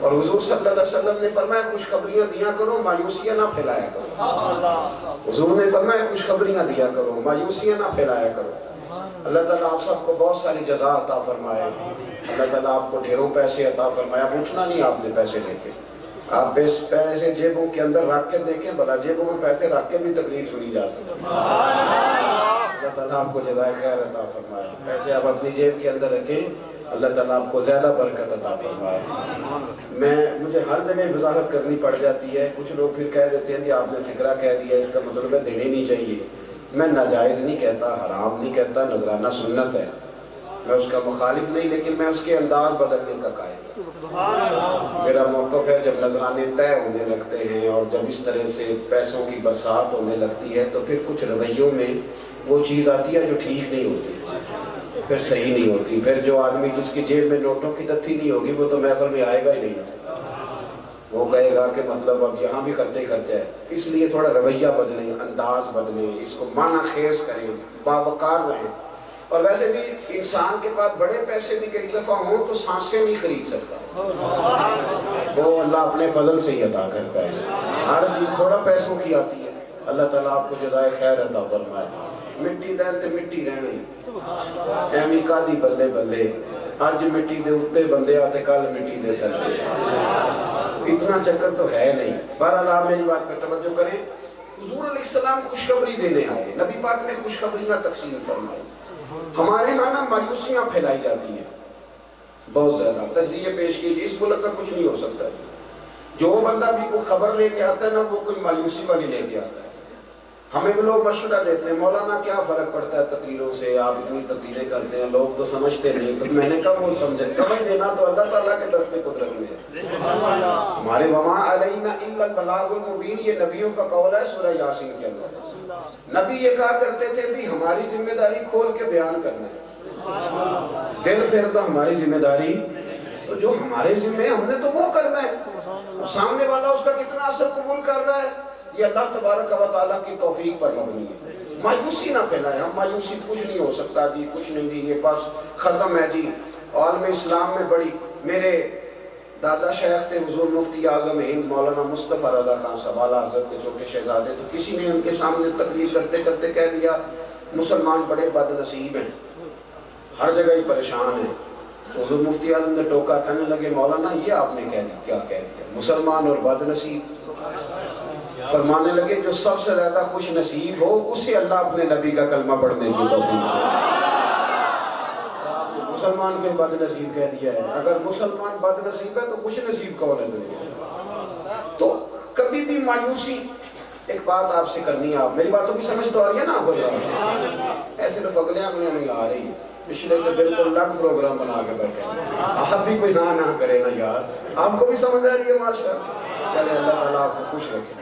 اور حضور صلی اللہ علیہ وسلم نے فرمایا خوشخبریاں دیا کرو، مایوسیاں نہ پھیلایا کرو۔ حضور نے فرمایا خوشخبریاں دیا کرو، مایوسیاں نہ پھیلایا کرو۔ اللہ تعالیٰ آپ سب کو بہت ساری جزا عطا فرمائے، اللہ تعالیٰ آپ کو ڈھیروں پیسے عطا فرمائے۔ اب اٹھنا نہیں آپ نے پیسے لے کے، آپ پیسے جیبوں کے اندر رکھ کے دیکھیں، بھلا جیبوں میں پیسے رکھ کے بھی تقریر سنی جا سکتی ہے۔ اللہ تعالیٰ آپ کو جزائے خیر عطا فرمائے۔ پیسے آپ اپنی جیب کے اندر رکھیں، اللہ تعالیٰ آپ کو زیادہ برکت عطا فرمائے۔ مجھے ہر جگہ وضاحت کرنی پڑ جاتی ہے، کچھ لوگ پھر کہہ دیتے ہیں کہ آپ نے فکرہ کہہ دیا، اس کا مطلب ہے دینے نہیں چاہیے۔ میں ناجائز نہیں کہتا، حرام نہیں کہتا، نذرانہ سنت ہے، میں اس کا مخالف نہیں، لیکن میں اس کے انداز بدلنے کا قائل ہوں۔ میرا موقف ہے جب نذرانے طے ہونے لگتے ہیں اور جب اس طرح سے پیسوں کی برسات ہونے لگتی ہے تو پھر کچھ رویوں میں وہ چیز آتی ہے جو ٹھیک نہیں ہوتی، پھر صحیح نہیں ہوتی۔ پھر جو آدمی جس کی جیب میں نوٹوں کی تتھی نہیں ہوگی وہ تو محفل میں آئے گا ہی نہیں، وہ کہے گا کہ مطلب اب یہاں بھی خرچے خرچے ہے۔ اس لیے تھوڑا رویہ بدلیں، انداز بدلیں، اس کو معنی خیز کریں، باوقار رہیں۔ اور ویسے بھی انسان کے پاس بڑے پیسے بھی کئی دفعہ ہوں تو سانسیں نہیں خرید سکتا، وہ اللہ اپنے فضل سے ہی عطا کرتا ہے۔ ہر چیز تھوڑا پیسوں کی آتی ہے۔ اللہ تعالیٰ آپ کو جزائے خیر عطا فرمائے۔ مٹی دین تے مٹی رہنے، ایمی کادی بلے بلے، آج مٹی دے اتے بندے آتے کل مٹی دے تلے، اتنا چکر تو ہے نہیں۔ بہرحال آپ میری بات پہ توجہ کریں۔ حضور علیہ السلام خوشخبری دینے آئے، نبی پاک نے خوشخبریاں تقسیم فرمائی۔ ہمارے ہاں نا مایوسیاں پھیلائی جاتی ہیں بہت زیادہ، تجزیے پیش کیجیے، اس ملک کا کچھ نہیں ہو سکتا۔ جو بندہ بھی کوئی خبر لے کے آتا ہے نا وہ کوئی مایوسی والی لے کے آتا ہے۔ ہمیں بھی لوگ مشورہ دیتے ہیں، مولانا کیا فرق پڑتا ہے تقریروں سے، آپ اتنی تقریریں کرتے ہیں، لوگ تو سمجھتے نہیں۔ تو میں نے کہا وہ سمجھے، سمجھ دینا تو اللہ تعالیٰ کے دست قدرت میں ہے۔ ہمارے وما علینا الا البلاغ المبین، یہ نبیوں کا قول ہے سورہ یاسین کے اندر۔ نبی یہ کہا کرتے تھے بھی ہماری ذمہ داری کھول کے بیان کرنا ہے، دل پھر تو ہماری ذمہ داری، تو جو ہمارے ذمہ ہے ہم نے تو وہ کرنا ہے، سامنے والا اس کا کتنا اثر قبول کر رہا ہے یہ اللہ تبارک و تعالیٰ کی توفیق پر مبنی ہے۔ مایوسی نہ پھیلائیں، ہم مایوسی کچھ نہیں ہو سکتا جی، کچھ نہیں جی، یہ بس ختم ہے جی۔ عالم اسلام میں بڑی، میرے دادا شیخ تھے حضور مفتی اعظم ہند مولانا مصطفیٰ رضا خان صاحب، اعلیٰ حضرت کے چھوٹے شہزادے، تو کسی نے ان کے سامنے تقریر کرتے کرتے کہہ دیا مسلمان بڑے بد نصیب ہیں، ہر جگہ ہی پریشان ہیں۔ تو حضور مفتی اعظم نے ٹوکا، کہنے لگے مولانا یہ آپ نے کہہ دیا، کیا کہہ دیا؟ مسلمان اور بد نصیب؟ فرمانے لگے جو سب سے زیادہ خوش نصیب ہو اسے اللہ اپنے نبی کا کلمہ پڑھنے کی توفیق دے۔ مسلمان کے بد نصیب کہہ دیا ہے، اگر مسلمان بد نصیب ہے تو خوش نصیب کون ہے؟ تو کبھی بھی مایوسی، ایک بات آپ سے کرنی ہے، آپ میری باتوں کی سمجھ تو آ رہی ہے نا؟ آپ بول رہا ہوں ایسے تو فگلیاں نہیں آ رہی ہیں، پچھلے تو بالکل الگ پروگرام بنا کے بیٹھے ہیں، آپ بھی کوئی ہاں نہ کرے نا یار، آپ کو بھی سمجھ آ رہی ہے ماشاءاللہ۔ چلے اللہ تعالیٰ آپ کو خوش رکھے۔